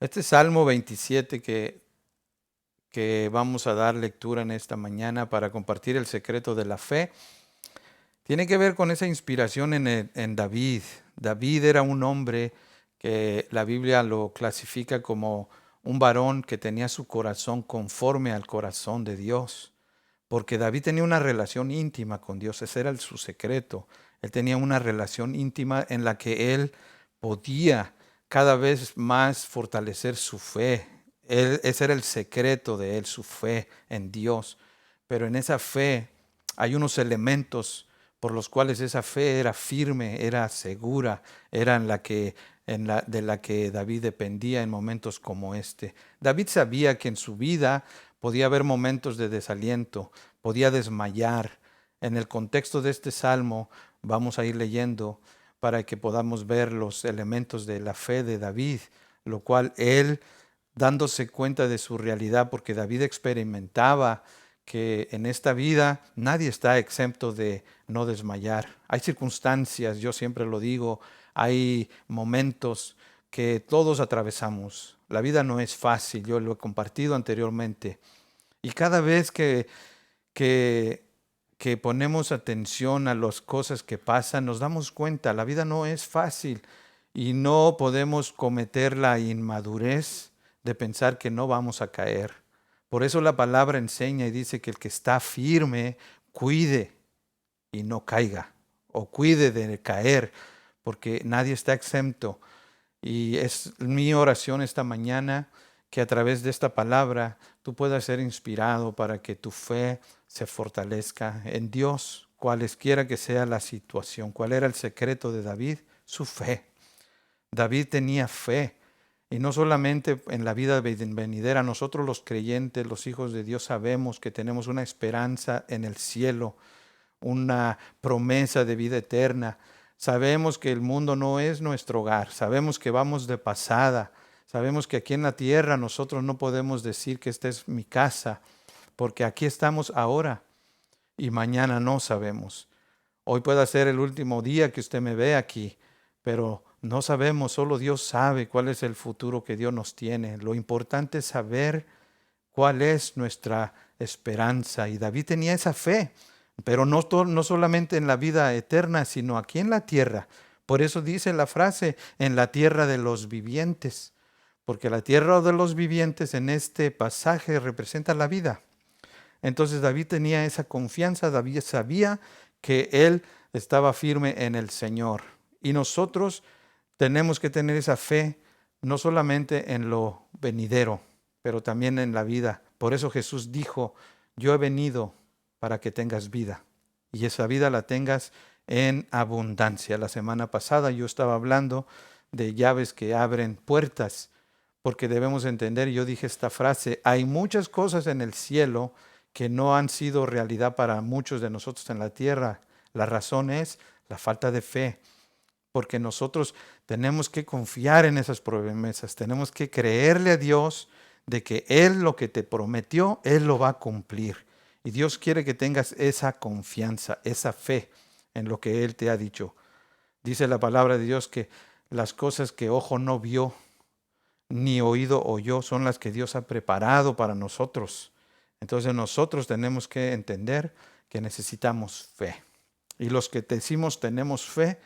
Este Salmo 27 que vamos a dar lectura en esta mañana para compartir el secreto de la fe, tiene que ver con esa inspiración en David. David era un hombre que la Biblia lo clasifica como un varón que tenía su corazón conforme al corazón de Dios, porque David tenía una relación íntima con Dios, ese era su secreto. Él tenía una relación íntima en la que él podía cada vez más fortalecer su fe. Ese era el secreto de él, su fe en Dios. Pero en esa fe hay unos elementos por los cuales esa fe era firme, era segura, era de la que David dependía en momentos como este. David sabía que en su vida podía haber momentos de desaliento, podía desmayar. En el contexto de este salmo vamos a ir leyendo para que podamos ver los elementos de la fe de David, lo cual él, dándose cuenta de su realidad, porque David experimentaba que en esta vida nadie está exento de no desmayar. Hay circunstancias, yo siempre lo digo, hay momentos que todos atravesamos. La vida no es fácil, yo lo he compartido anteriormente. Y cada vez que, que ponemos atención a las cosas que pasan, nos damos cuenta, la vida no es fácil y no podemos cometer la inmadurez de pensar que no vamos a caer. Por eso la palabra enseña y dice que el que está firme, cuide y no caiga, o cuide de caer, porque nadie está exento. Y es mi oración esta mañana que a través de esta palabra tú puedas ser inspirado para que tu fe se fortalezca en Dios, cualesquiera que sea la situación. ¿Cuál era el secreto de David? Su fe. David tenía fe. Y no solamente en la vida venidera, nosotros los creyentes, los hijos de Dios, sabemos que tenemos una esperanza en el cielo, una promesa de vida eterna. Sabemos que el mundo no es nuestro hogar, sabemos que vamos de pasada, sabemos que aquí en la tierra nosotros no podemos decir que esta es mi casa, porque aquí estamos ahora y mañana no sabemos. Hoy puede ser el último día que usted me ve aquí, pero no sabemos, solo Dios sabe cuál es el futuro que Dios nos tiene. Lo importante es saber cuál es nuestra esperanza. Y David tenía esa fe, pero no solamente en la vida eterna, sino aquí en la tierra. Por eso dice la frase, en la tierra de los vivientes, porque la tierra de los vivientes en este pasaje representa la vida. Entonces David tenía esa confianza, David sabía que él estaba firme en el Señor. Y nosotros tenemos que tener esa fe no solamente en lo venidero, pero también en la vida. Por eso Jesús dijo, yo he venido para que tengas vida y esa vida la tengas en abundancia. La semana pasada yo estaba hablando de llaves que abren puertas, porque debemos entender, yo dije esta frase, hay muchas cosas en el cielo que no han sido realidad para muchos de nosotros en la tierra. La razón es la falta de fe, porque nosotros tenemos que confiar en esas promesas, tenemos que creerle a Dios de que Él lo que te prometió, Él lo va a cumplir. Y Dios quiere que tengas esa confianza, esa fe en lo que Él te ha dicho. Dice la palabra de Dios que las cosas que ojo no vio, ni oído oyó, son las que Dios ha preparado para nosotros. Entonces nosotros tenemos que entender que necesitamos fe. Y los que decimos tenemos fe,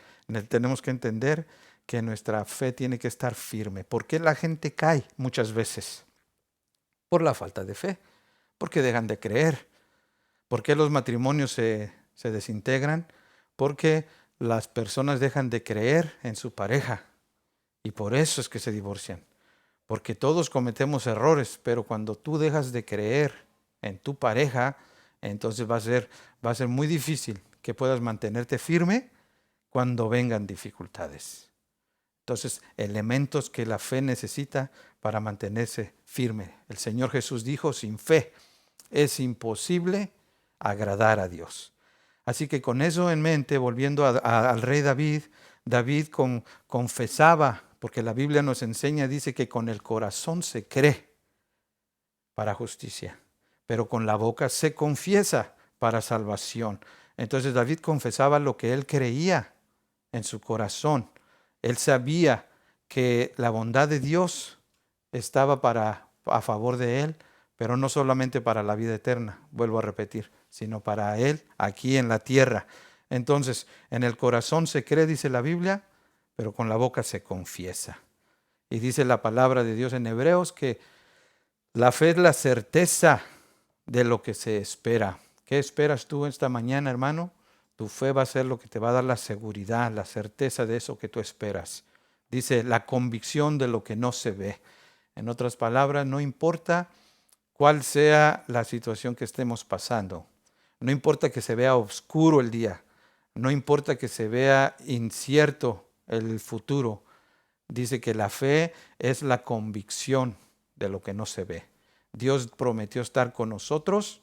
tenemos que entender que nuestra fe tiene que estar firme. ¿Por qué la gente cae muchas veces? Por la falta de fe, porque dejan de creer. ¿Por qué los matrimonios se desintegran? Porque las personas dejan de creer en su pareja y por eso es que se divorcian. Porque todos cometemos errores, pero cuando tú dejas de creer en tu pareja, entonces va a ser muy difícil que puedas mantenerte firme cuando vengan dificultades. Entonces, elementos que la fe necesita para mantenerse firme. El Señor Jesús dijo, sin fe es imposible agradar a Dios. Así que con eso en mente, volviendo al rey David, David confesaba, porque la Biblia nos enseña, dice que con el corazón se cree para justicia, pero con la boca se confiesa para salvación. Entonces David confesaba lo que él creía en su corazón. Él sabía que la bondad de Dios estaba a favor de él, pero no solamente para la vida eterna, vuelvo a repetir, sino para él aquí en la tierra. Entonces, en el corazón se cree, dice la Biblia, pero con la boca se confiesa. Y dice la palabra de Dios en Hebreos que la fe es la certeza de lo que se espera. ¿Qué esperas tú esta mañana, hermano? Tu fe va a ser lo que te va a dar la seguridad, la certeza de eso que tú esperas. Dice la convicción de lo que no se ve. En otras palabras, no importa cuál sea la situación que estemos pasando. No importa que se vea oscuro el día. No importa que se vea incierto el futuro. Dice que la fe es la convicción de lo que no se ve. Dios prometió estar con nosotros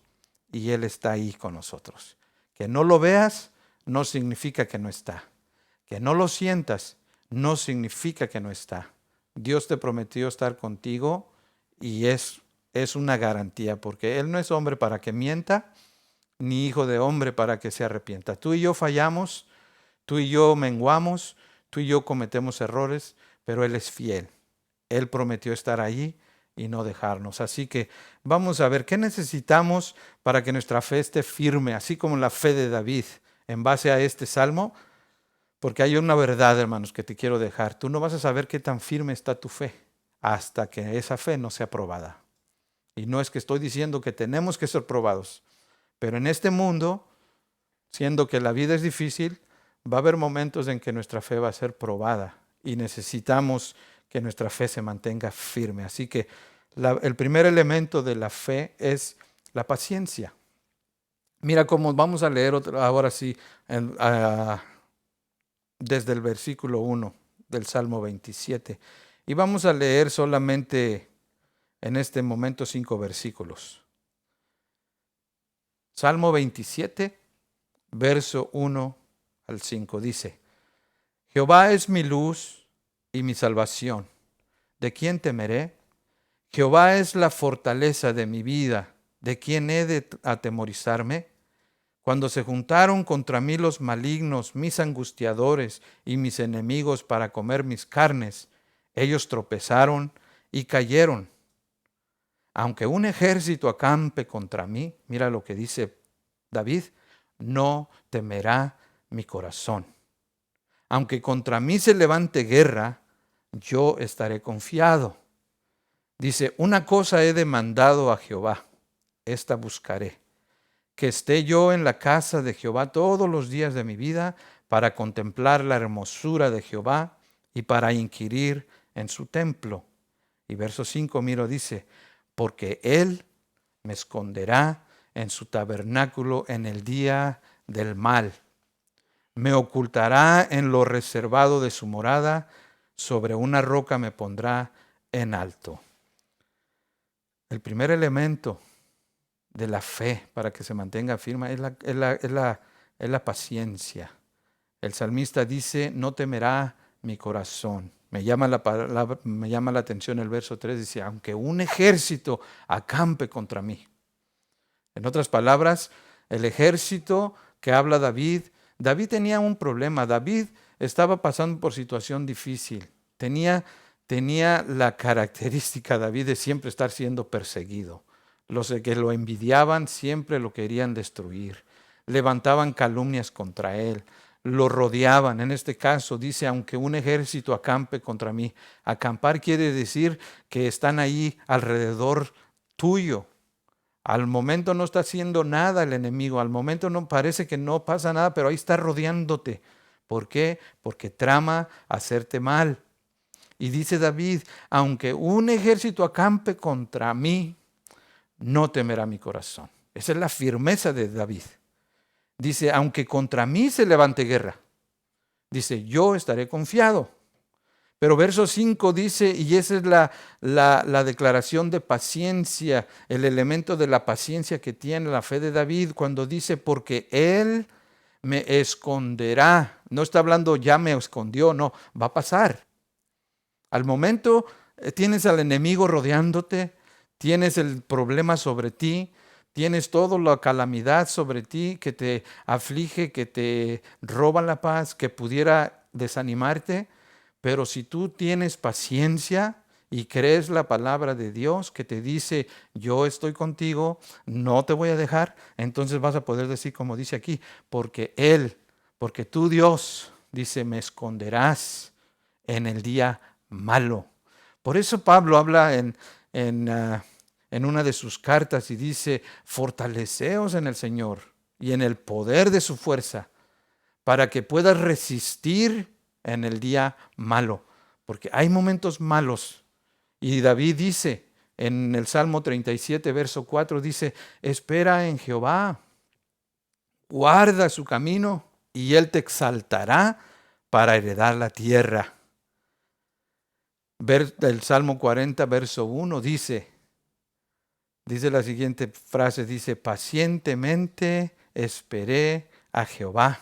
y Él está ahí con nosotros. Que no lo veas no significa que no está. Que no lo sientas no significa que no está. Dios te prometió estar contigo y es una garantía, porque Él no es hombre para que mienta, ni hijo de hombre para que se arrepienta. Tú y yo fallamos, tú y yo menguamos, tú y yo cometemos errores, pero Él es fiel. Él prometió estar allí y no dejarnos. Así que vamos a ver qué necesitamos para que nuestra fe esté firme, así como la fe de David, en base a este salmo. Porque hay una verdad, hermanos, que te quiero dejar. Tú no vas a saber qué tan firme está tu fe hasta que esa fe no sea probada. Y no es que estoy diciendo que tenemos que ser probados, pero en este mundo, siendo que la vida es difícil, va a haber momentos en que nuestra fe va a ser probada y necesitamos que nuestra fe se mantenga firme. Así que el primer elemento de la fe es la paciencia. Mira cómo vamos a leer ahora sí desde el versículo 1 del Salmo 27. Y vamos a leer solamente en este momento 5 versículos. Salmo 27, verso 1 al 5 dice: Jehová es mi luz y mi salvación. ¿De quién temeré? Jehová es la fortaleza de mi vida. ¿De quién he de atemorizarme? Cuando se juntaron contra mí los malignos, mis angustiadores y mis enemigos para comer mis carnes, ellos tropezaron y cayeron. Aunque un ejército acampe contra mí, mira lo que dice David, no temerá mi corazón. Aunque contra mí se levante guerra, yo estaré confiado. Dice, una cosa he demandado a Jehová, esta buscaré, que esté yo en la casa de Jehová todos los días de mi vida para contemplar la hermosura de Jehová y para inquirir en su templo. Y verso 5, miro, dice, porque Él me esconderá en su tabernáculo en el día del mal. Me ocultará en lo reservado de su morada, sobre una roca me pondrá en alto. El primer elemento de la fe para que se mantenga firme es la paciencia. El salmista dice, no temerá mi corazón. Me llama la atención el verso 3, dice, aunque un ejército acampe contra mí. En otras palabras, el ejército que habla David tenía un problema. David estaba pasando por situación difícil. Tenía la característica, David, de siempre estar siendo perseguido. Los que lo envidiaban siempre lo querían destruir. Levantaban calumnias contra él. Lo rodeaban. En este caso dice, aunque un ejército acampe contra mí. Acampar quiere decir que están ahí alrededor tuyo. Al momento no está haciendo nada el enemigo. Al momento no parece que no pasa nada, pero ahí está rodeándote. ¿Por qué? Porque trama hacerte mal. Y dice David, aunque un ejército acampe contra mí, no temerá mi corazón. Esa es la firmeza de David. Dice, aunque contra mí se levante guerra, dice, yo estaré confiado. Pero verso 5 dice, y esa es la declaración de paciencia, el elemento de la paciencia que tiene la fe de David, cuando dice, porque Él me esconderá. No está hablando, ya me escondió, no, va a pasar. Al momento tienes al enemigo rodeándote, tienes el problema sobre ti, tienes toda la calamidad sobre ti que te aflige, que te roba la paz, que pudiera desanimarte. Pero si tú tienes paciencia y crees la palabra de Dios que te dice, yo estoy contigo, no te voy a dejar, entonces vas a poder decir como dice aquí, porque tú Dios, dice, me esconderás en el día malo. Por eso Pablo habla en una de sus cartas y dice, fortaleceos en el Señor y en el poder de su fuerza, para que puedas resistir en el día malo. Porque hay momentos malos. Y David dice en el Salmo 37, verso 4, dice, espera en Jehová, guarda su camino y él te exaltará para heredar la tierra. El Salmo 40, verso 1 dice la siguiente frase, dice, pacientemente esperé a Jehová.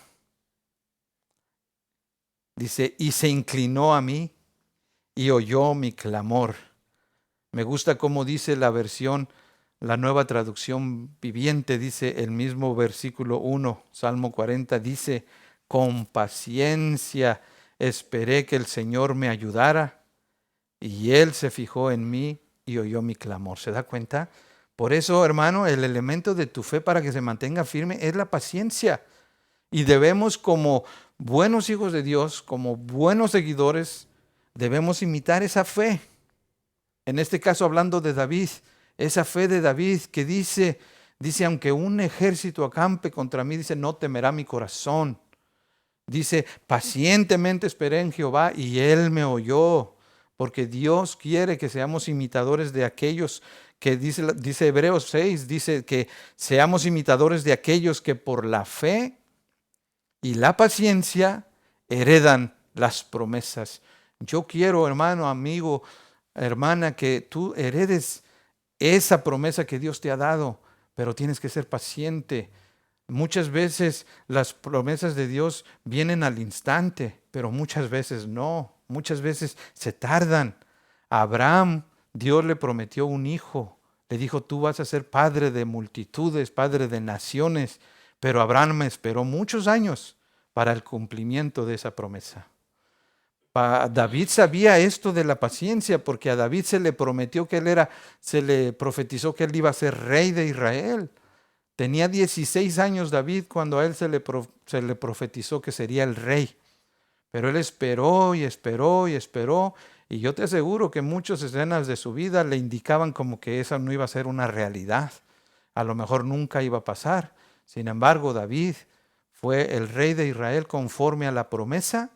Dice, y se inclinó a mí y oyó mi clamor. Me gusta cómo dice la versión, la Nueva Traducción Viviente, dice el mismo versículo 1, Salmo 40, dice, con paciencia esperé que el Señor me ayudara y Él se fijó en mí y oyó mi clamor. ¿Se da cuenta? Por eso, hermano, el elemento de tu fe para que se mantenga firme es la paciencia. Y debemos, como buenos hijos de Dios, como buenos seguidores, debemos imitar esa fe. En este caso, hablando de David, esa fe de David que dice, aunque un ejército acampe contra mí, dice, no temerá mi corazón. Dice, pacientemente esperé en Jehová y Él me oyó. Porque Dios quiere que seamos imitadores de aquellos que dice Hebreos 6, dice que seamos imitadores de aquellos que por la fe y la paciencia heredan las promesas. Yo quiero, hermano, amigo, hermana, que tú heredes esa promesa que Dios te ha dado, pero tienes que ser paciente. Muchas veces las promesas de Dios vienen al instante, pero muchas veces no. Muchas veces se tardan. A Abraham, Dios le prometió un hijo. Le dijo, tú vas a ser padre de multitudes, padre de naciones. Pero Abraham esperó muchos años para el cumplimiento de esa promesa. David sabía esto de la paciencia, porque a David se le prometió que se le profetizó que él iba a ser rey de Israel. Tenía 16 años David cuando a él se le profetizó que sería el rey. Pero él esperó y esperó y esperó. Y yo te aseguro que muchas escenas de su vida le indicaban como que esa no iba a ser una realidad. A lo mejor nunca iba a pasar. Sin embargo, David fue el rey de Israel conforme a la promesa.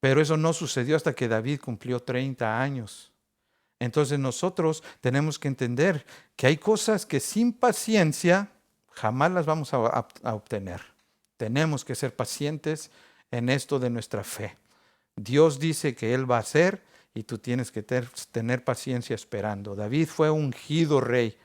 Pero eso no sucedió hasta que David cumplió 30 años. Entonces nosotros tenemos que entender que hay cosas que sin paciencia jamás las vamos a obtener. Tenemos que ser pacientes en esto de nuestra fe. Dios dice que Él va a hacer y tú tienes que tener paciencia esperando. David fue ungido rey,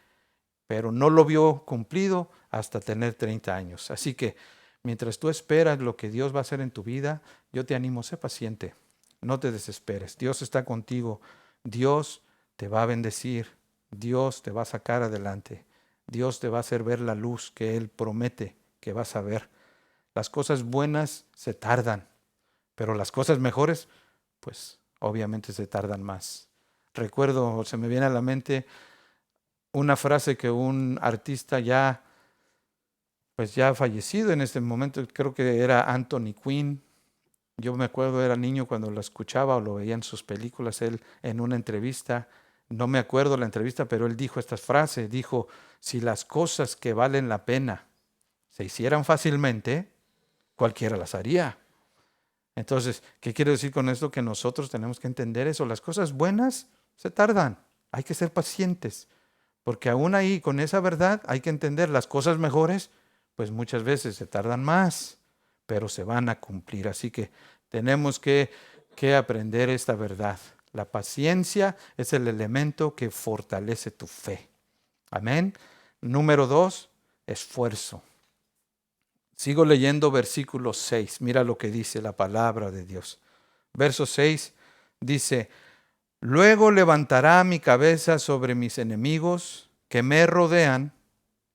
pero no lo vio cumplido hasta tener 30 años. Así que mientras tú esperas lo que Dios va a hacer en tu vida, yo te animo, sé paciente, no te desesperes. Dios está contigo, Dios te va a bendecir, Dios te va a sacar adelante, Dios te va a hacer ver la luz que Él promete que vas a ver. Las cosas buenas se tardan, pero las cosas mejores, pues obviamente se tardan más. Recuerdo, se me viene a la mente una frase que un artista ya fallecido en este momento, creo que era Anthony Quinn. Yo me acuerdo, era niño cuando lo escuchaba o lo veía en sus películas, él en una entrevista, no me acuerdo la entrevista, pero él dijo estas frases, dijo, si las cosas que valen la pena se hicieran fácilmente, cualquiera las haría. Entonces, ¿qué quiero decir con esto? Que nosotros tenemos que entender eso. Las cosas buenas se tardan, hay que ser pacientes, porque aún ahí con esa verdad hay que entender las cosas mejores, pues muchas veces se tardan más, pero se van a cumplir. Así que tenemos que aprender esta verdad. La paciencia es el elemento que fortalece tu fe. Amén. Número 2, esfuerzo. Sigo leyendo versículo 6. Mira lo que dice la palabra de Dios. Verso 6 dice, luego levantará mi cabeza sobre mis enemigos que me rodean,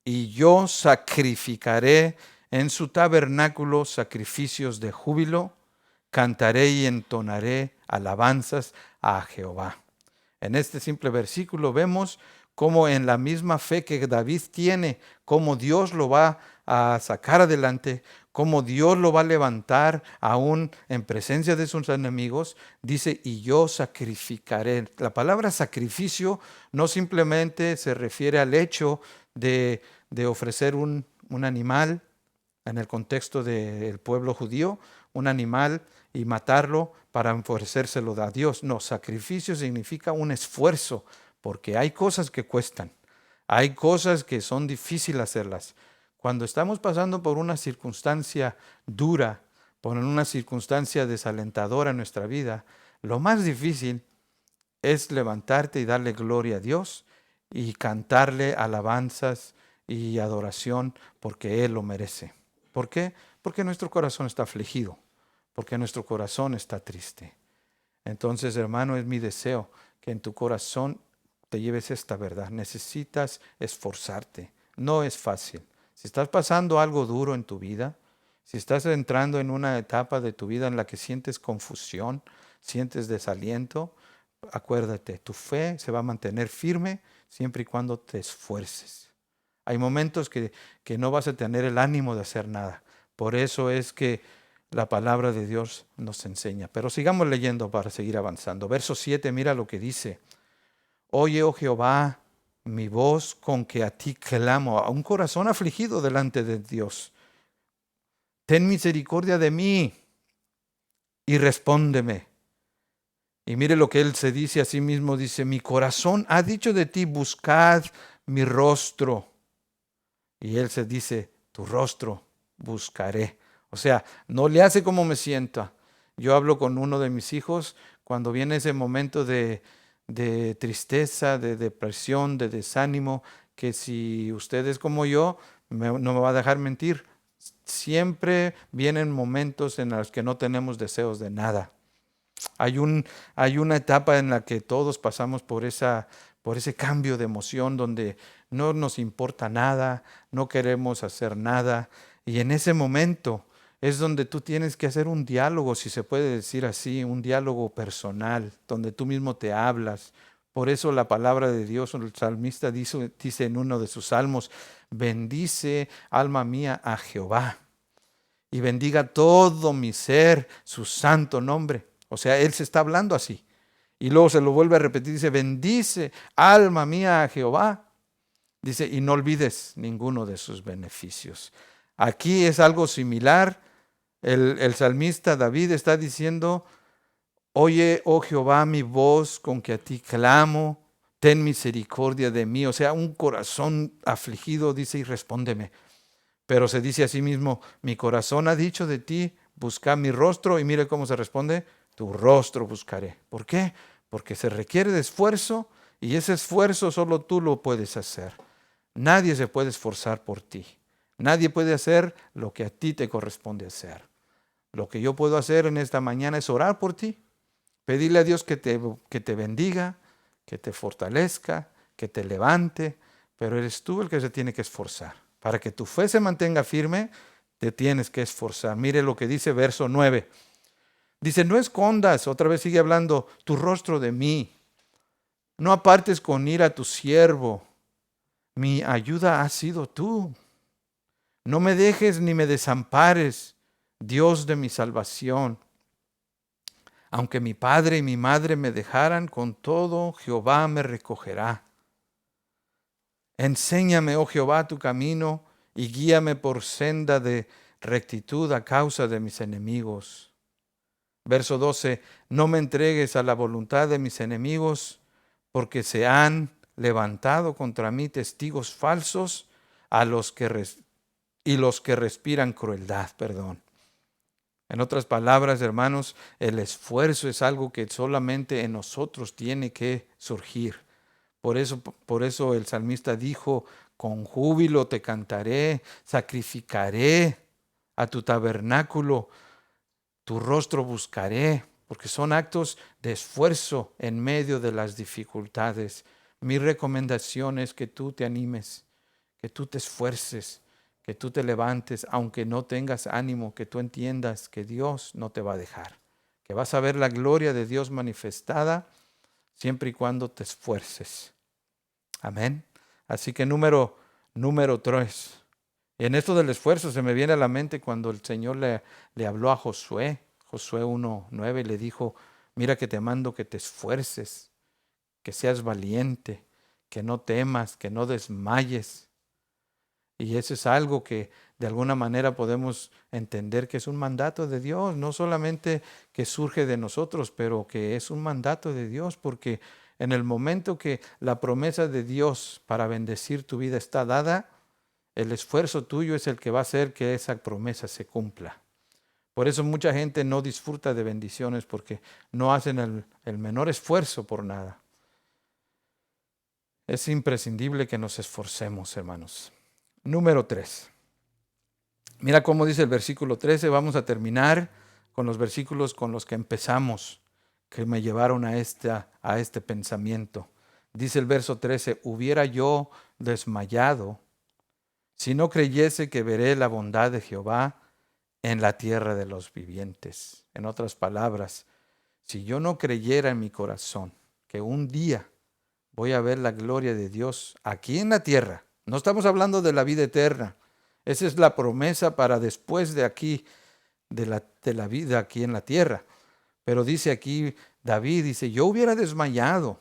y yo sacrificaré en su tabernáculo sacrificios de júbilo, cantaré y entonaré alabanzas a Jehová. En este simple versículo vemos cómo en la misma fe que David tiene, cómo Dios lo va a sacar adelante, cómo Dios lo va a levantar aún en presencia de sus enemigos. Dice, y yo sacrificaré. La palabra sacrificio no simplemente se refiere al hecho de ofrecer un animal en el contexto del pueblo judío, un animal y matarlo para ofrecérselo a Dios. No, sacrificio significa un esfuerzo, porque hay cosas que cuestan, hay cosas que son difíciles hacerlas. Cuando estamos pasando por una circunstancia dura, por una circunstancia desalentadora en nuestra vida, lo más difícil es levantarte y darle gloria a Dios y cantarle alabanzas y adoración porque Él lo merece. ¿Por qué? Porque nuestro corazón está afligido, porque nuestro corazón está triste. Entonces, hermano, es mi deseo que en tu corazón te lleves esta verdad. Necesitas esforzarte. No es fácil. Si estás pasando algo duro en tu vida, si estás entrando en una etapa de tu vida en la que sientes confusión, sientes desaliento, acuérdate, tu fe se va a mantener firme siempre y cuando te esfuerces. Hay momentos que no vas a tener el ánimo de hacer nada. Por eso es que la palabra de Dios nos enseña. Pero sigamos leyendo para seguir avanzando. Verso 7, mira lo que dice. Oye, oh Jehová, mi voz con que a ti clamo, a un corazón afligido delante de Dios. Ten misericordia de mí y respóndeme. Y mire lo que él se dice a sí mismo, dice, mi corazón ha dicho de ti, buscad mi rostro. Y él se dice, tu rostro buscaré. O sea, no le hace como me sienta. Yo hablo con uno de mis hijos cuando viene ese momento de tristeza, de depresión, de desánimo, que si usted es como yo, no me va a dejar mentir. Siempre vienen momentos en los que no tenemos deseos de nada. Hay una etapa en la que todos pasamos por ese cambio de emoción donde no nos importa nada, no queremos hacer nada. Y en ese momento es donde tú tienes que hacer un diálogo, si se puede decir así, un diálogo personal, donde tú mismo te hablas. Por eso la palabra de Dios, el salmista dice en uno de sus salmos, bendice alma mía a Jehová y bendiga todo mi ser su santo nombre. O sea, él se está hablando así. Y luego se lo vuelve a repetir, dice, bendice alma mía a Jehová. Dice, y no olvides ninguno de sus beneficios. Aquí es algo similar. El salmista David está diciendo, oye, oh Jehová, mi voz con que a ti clamo, ten misericordia de mí. O sea, un corazón afligido dice, y respóndeme. Pero se dice a sí mismo, mi corazón ha dicho de ti, busca mi rostro. Y mire cómo se responde, tu rostro buscaré. ¿Por qué? Porque se requiere de esfuerzo y ese esfuerzo solo tú lo puedes hacer. Nadie se puede esforzar por ti. Nadie puede hacer lo que a ti te corresponde hacer. Lo que yo puedo hacer en esta mañana es orar por ti, pedirle a Dios que te bendiga, que te fortalezca, que te levante, pero eres tú el que se tiene que esforzar. Para que tu fe se mantenga firme, te tienes que esforzar. Mire lo que dice verso 9. Dice, no escondas, otra vez sigue hablando, tu rostro de mí. No apartes con ira a tu siervo. Mi ayuda has sido tú. No me dejes ni me desampares, Dios de mi salvación. Aunque mi padre y mi madre me dejaran, con todo Jehová me recogerá. Enséñame, oh Jehová, tu camino y guíame por senda de rectitud a causa de mis enemigos. Verso 12, no me entregues a la voluntad de mis enemigos, porque se han levantado contra mí testigos falsos los que respiran crueldad. En otras palabras, hermanos, el esfuerzo es algo que solamente en nosotros tiene que surgir. Por eso el salmista dijo, con júbilo te cantaré, sacrificaré a tu tabernáculo, tu rostro buscaré, porque son actos de esfuerzo en medio de las dificultades. Mi recomendación es que tú te animes, que tú te esfuerces, que tú te levantes, aunque no tengas ánimo, que tú entiendas que Dios no te va a dejar, que vas a ver la gloria de Dios manifestada, siempre y cuando te esfuerces. Amén. Así que número 3. Y en esto del esfuerzo se me viene a la mente cuando el Señor le habló a Josué, Josué 1:9, y le dijo, mira que te mando que te esfuerces, que seas valiente, que no temas, que no desmayes. Y eso es algo que de alguna manera podemos entender que es un mandato de Dios, no solamente que surge de nosotros, pero que es un mandato de Dios, porque en el momento que la promesa de Dios para bendecir tu vida está dada, el esfuerzo tuyo es el que va a hacer que esa promesa se cumpla. Por eso mucha gente no disfruta de bendiciones porque no hacen el menor esfuerzo por nada. Es imprescindible que nos esforcemos, hermanos. Número 3. Mira cómo dice el versículo 13. Vamos a terminar con los versículos con los que empezamos, que me llevaron a este pensamiento. Dice el verso 13, hubiera yo desmayado si no creyese que veré la bondad de Jehová en la tierra de los vivientes. En otras palabras, si yo no creyera en mi corazón que un día voy a ver la gloria de Dios aquí en la tierra, no estamos hablando de la vida eterna, esa es la promesa para después de aquí, de la vida aquí en la tierra. Pero dice aquí David, dice, yo hubiera desmayado,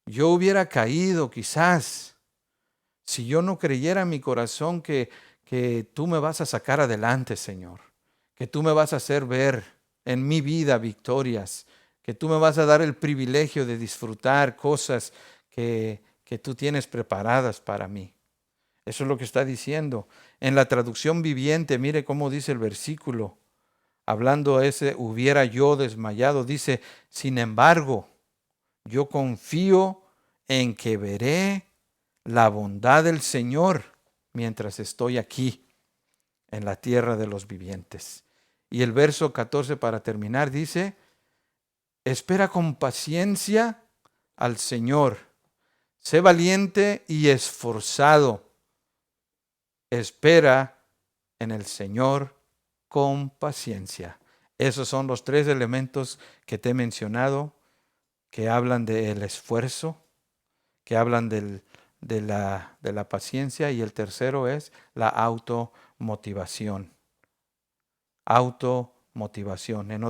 yo hubiera caído quizás, si yo no creyera en mi corazón que tú me vas a sacar adelante, Señor, que tú me vas a hacer ver en mi vida victorias, que tú me vas a dar el privilegio de disfrutar cosas que tú tienes preparadas para mí. Eso es lo que está diciendo. En la traducción viviente, mire cómo dice el versículo, hablando ese hubiera yo desmayado, dice, sin embargo, yo confío en que veré la bondad del Señor mientras estoy aquí en la tierra de los vivientes. Y el verso 14 para terminar dice, espera con paciencia al Señor, sé valiente y esforzado, espera en el Señor con paciencia. Esos son los 3 elementos que te he mencionado, que hablan del esfuerzo, que hablan de la paciencia, y el tercero es la automotivación. Automotivación. En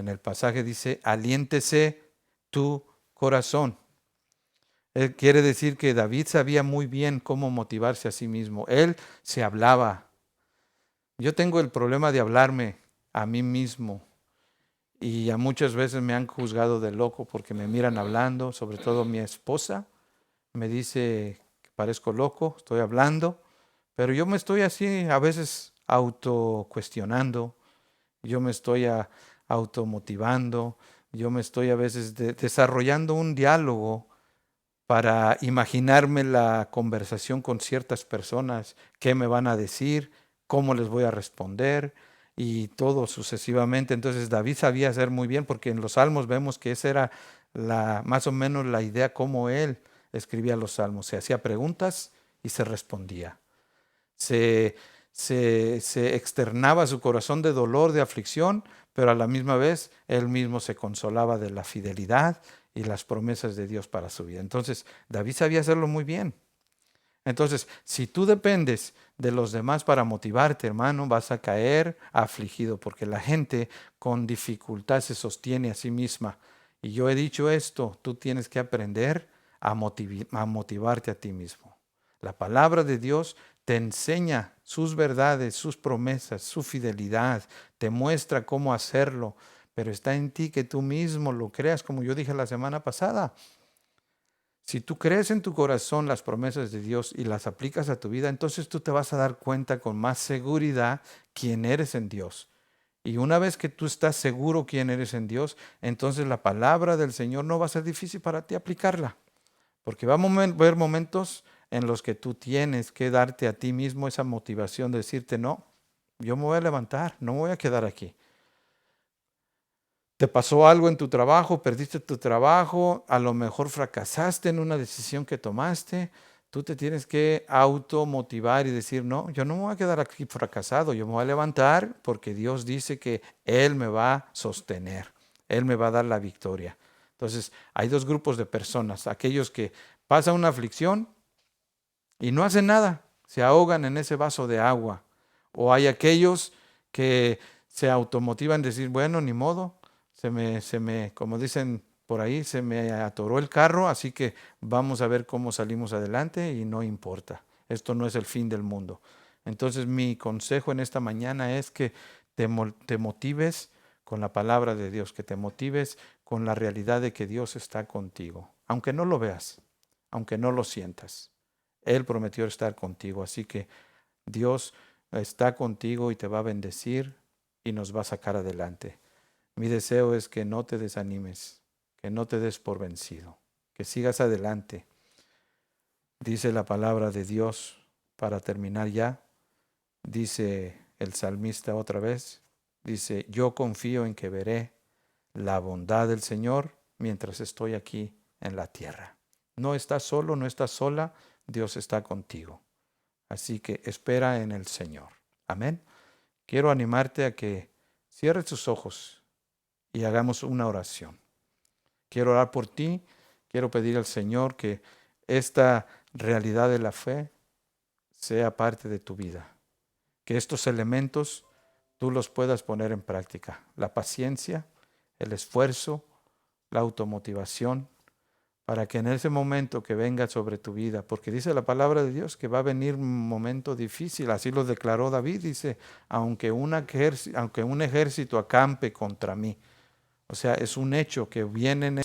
el pasaje dice, aliéntese tu corazón. Quiere decir que David sabía muy bien cómo motivarse a sí mismo. Él se hablaba. Yo tengo el problema de hablarme a mí mismo. Y a muchas veces me han juzgado de loco porque me miran hablando, sobre todo mi esposa. Me dice que parezco loco, estoy hablando. Pero yo me estoy así a veces autocuestionando. Yo me estoy automotivando. Yo me estoy a veces desarrollando un diálogo para imaginarme la conversación con ciertas personas, qué me van a decir, cómo les voy a responder y todo sucesivamente. Entonces David sabía hacer muy bien, porque en los salmos vemos que esa era más o menos la idea como él escribía los salmos. Se hacía preguntas y se respondía. Se externaba su corazón de dolor, de aflicción, pero a la misma vez él mismo se consolaba de la fidelidad y las promesas de Dios para su vida. Entonces, David sabía hacerlo muy bien. Entonces, si tú dependes de los demás para motivarte, hermano, vas a caer afligido, porque la gente con dificultad se sostiene a sí misma. Y yo he dicho esto, tú tienes que aprender a motivarte a ti mismo. La palabra de Dios te enseña sus verdades, sus promesas, su fidelidad, te muestra cómo hacerlo, pero está en ti que tú mismo lo creas, como yo dije la semana pasada. Si tú crees en tu corazón las promesas de Dios y las aplicas a tu vida, entonces tú te vas a dar cuenta con más seguridad quién eres en Dios. Y una vez que tú estás seguro quién eres en Dios, entonces la palabra del Señor no va a ser difícil para ti aplicarla. Porque va a haber momentos en los que tú tienes que darte a ti mismo esa motivación de decirte, no, yo me voy a levantar, no me voy a quedar aquí. Te pasó algo en tu trabajo, perdiste tu trabajo, a lo mejor fracasaste en una decisión que tomaste. Tú te tienes que automotivar y decir, no, yo no me voy a quedar aquí fracasado, yo me voy a levantar porque Dios dice que Él me va a sostener. Él me va a dar la victoria. Entonces, hay dos grupos de personas, aquellos que pasan una aflicción y no hacen nada, se ahogan en ese vaso de agua. O hay aquellos que se automotivan a decir, bueno, ni modo, como dicen por ahí, se me atoró el carro, así que vamos a ver cómo salimos adelante y no importa. Esto no es el fin del mundo. Entonces mi consejo en esta mañana es que te motives con la palabra de Dios, que te motives con la realidad de que Dios está contigo, aunque no lo veas, aunque no lo sientas. Él prometió estar contigo, así que Dios está contigo y te va a bendecir y nos va a sacar adelante. Mi deseo es que no te desanimes, que no te des por vencido, que sigas adelante. Dice la palabra de Dios, para terminar ya, dice el salmista otra vez, dice, yo confío en que veré la bondad del Señor mientras estoy aquí en la tierra. No estás solo, no estás sola, Dios está contigo. Así que espera en el Señor. Amén. Quiero animarte a que cierres tus ojos y hagamos una oración. Quiero orar por ti, quiero pedir al Señor que esta realidad de la fe sea parte de tu vida. Que estos elementos tú los puedas poner en práctica. La paciencia, el esfuerzo, la automotivación, para que en ese momento que venga sobre tu vida, porque dice la palabra de Dios que va a venir un momento difícil, así lo declaró David, dice, aunque un ejército acampe contra mí. O sea, es un hecho que vienen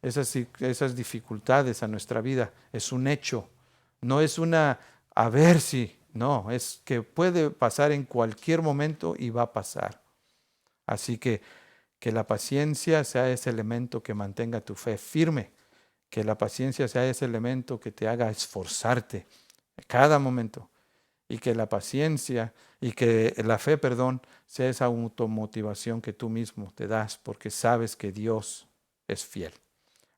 esas dificultades a nuestra vida, es un hecho, no es una a ver si, no, es que puede pasar en cualquier momento y va a pasar. Así que la paciencia sea ese elemento que mantenga tu fe firme, que la paciencia sea ese elemento que te haga esforzarte cada momento, y que la paciencia y que la fe, sea esa automotivación que tú mismo te das porque sabes que Dios es fiel.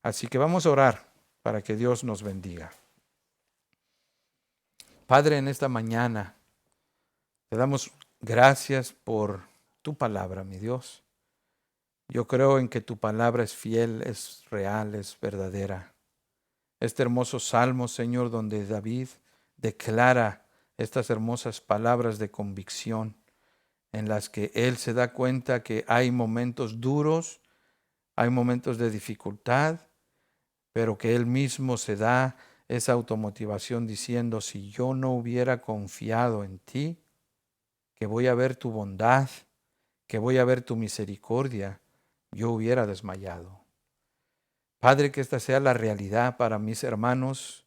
Así que vamos a orar para que Dios nos bendiga. Padre, en esta mañana te damos gracias por tu palabra, mi Dios. Yo creo en que tu palabra es fiel, es real, es verdadera. Este hermoso salmo, Señor, donde David declara estas hermosas palabras de convicción en las que él se da cuenta que hay momentos duros, hay momentos de dificultad, pero que él mismo se da esa automotivación diciendo, si yo no hubiera confiado en ti, que voy a ver tu bondad, que voy a ver tu misericordia, yo hubiera desmayado. Padre, que esta sea la realidad para mis hermanos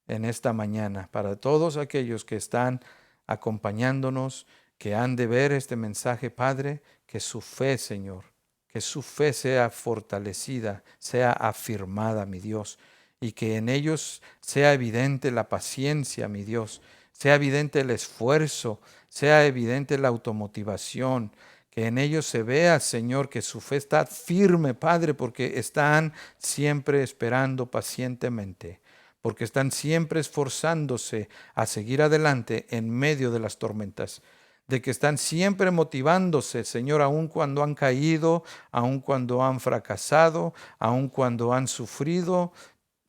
en esta mañana, para todos aquellos que están acompañándonos, que han de ver este mensaje, Padre, que su fe, Señor, que su fe sea fortalecida, sea afirmada, mi Dios, y que en ellos sea evidente la paciencia, mi Dios, sea evidente el esfuerzo, sea evidente la automotivación, que en ellos se vea, Señor, que su fe está firme, Padre, porque están siempre esperando pacientemente, porque están siempre esforzándose a seguir adelante en medio de las tormentas, de que están siempre motivándose, Señor, aun cuando han caído, aun cuando han fracasado, aun cuando han sufrido,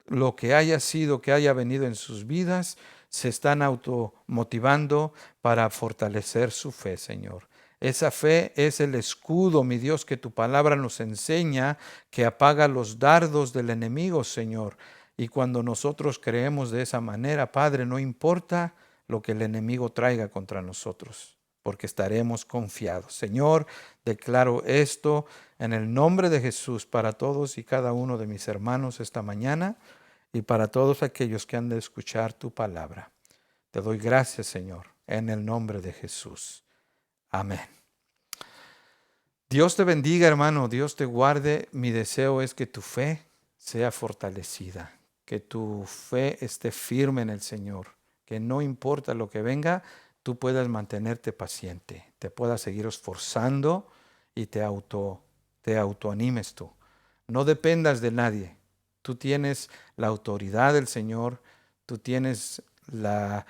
lo que haya sido, que haya venido en sus vidas, se están automotivando para fortalecer su fe, Señor. Esa fe es el escudo, mi Dios, que tu palabra nos enseña, que apaga los dardos del enemigo, Señor. Y cuando nosotros creemos de esa manera, Padre, no importa lo que el enemigo traiga contra nosotros, porque estaremos confiados. Señor, declaro esto en el nombre de Jesús para todos y cada uno de mis hermanos esta mañana y para todos aquellos que han de escuchar tu palabra. Te doy gracias, Señor, en el nombre de Jesús. Amén. Dios te bendiga, hermano. Dios te guarde. Mi deseo es que tu fe sea fortalecida, que tu fe esté firme en el Señor, que no importa lo que venga, tú puedas mantenerte paciente, te puedas seguir esforzando y te autoanimes tú. No dependas de nadie. Tú tienes la autoridad del Señor, tú tienes la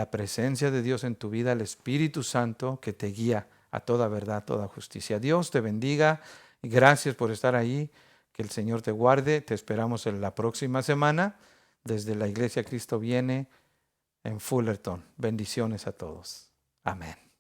presencia de Dios en tu vida, el Espíritu Santo que te guía a toda verdad, toda justicia. Dios te bendiga Y gracias por estar ahí. Que el Señor te guarde. Te esperamos en la próxima semana desde la Iglesia Cristo Viene en Fullerton. Bendiciones a todos. Amén.